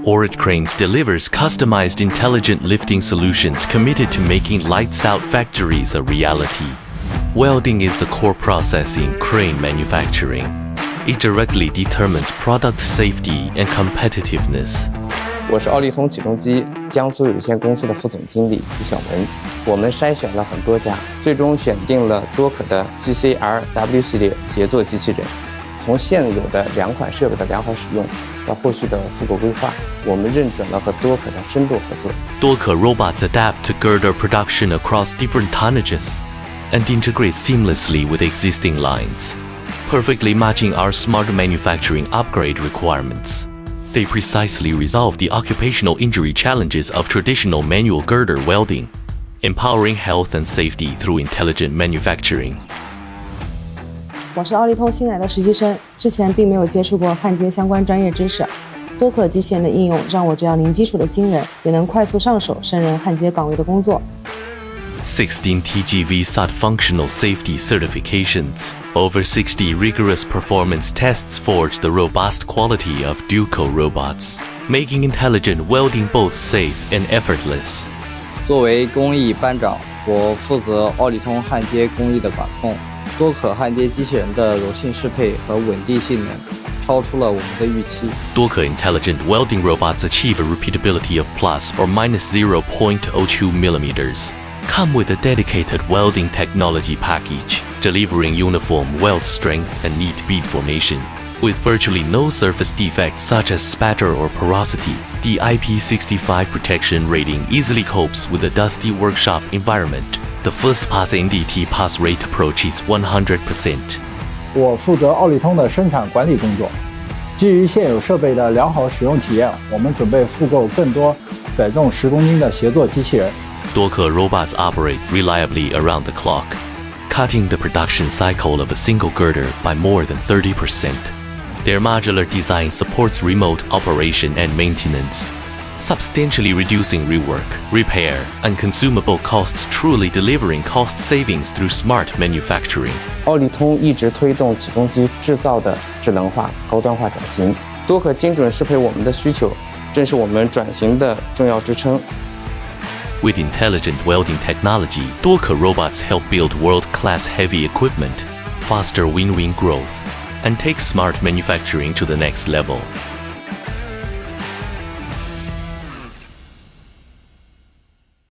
Orit Cranes delivers customized intelligent lifting solutions committed to making lights-out factories a reality. Welding is the core process in crane manufacturing. It directly determines product safety and competitiveness. 我是奥利通起重机江苏有限公司的副总经理朱晓文。我们筛选了很多家，最终选定了多可的 GCR-W 系列协作机器人。从现有的2款设备的良好使用到后续的复购规划，我们认准了和多可的深度合作。多可 robots adapt to girder production across different tonnages and integrate seamlessly with existing lines, perfectly matching our smart manufacturing upgrade requirements. They precisely resolve the occupational injury challenges of traditional manual girder welding, empowering health and safety through intelligent manufacturing. 我是奥利通新来的实习生，之前并没有接触过焊接相关专业知识。多可机器人的应用让我这样零基础的新人也能快速上手胜任焊接岗位的工作。16 TGV SOT functional safety certifications. Over 60 rigorous performance tests forge the robust quality of Duco robots, making intelligent welding both safe and effortless. 作为工艺班长，我负责奥利通焊接工艺的管控。多可焊接机器人的柔性适配和稳定性能超出了我们的预期。多可 intelligent welding robots achieve a repeatability of plus or minus 0.02 millimeters. Come with a dedicated welding technology package, delivering uniform weld strength and neat bead formation. With virtually no surface defects such as spatter or porosity, the IP65 protection rating easily copes with a dusty workshop environment. The first pass NDT pass rate approaches 100%. 我负责奥利通的生产管理工作。基于现有设备的良好使用体验，我们准备复购更多载重10公斤的协作机器人。多可 robots operate reliably around the clock, cutting the production cycle of a single girder by more than 30%. Their modular design supports remote operation and maintenance, substantially reducing rework, repair, and consumable costs, truly delivering cost savings through smart manufacturing. 奥利通一直推动起重机制造的智能化、高端化转型，多可精准适配我们的需求，正是我们转型的重要支撑。With intelligent welding technology, Doka robots help build world-class heavy equipment, foster win-win growth, and take smart manufacturing to the next level.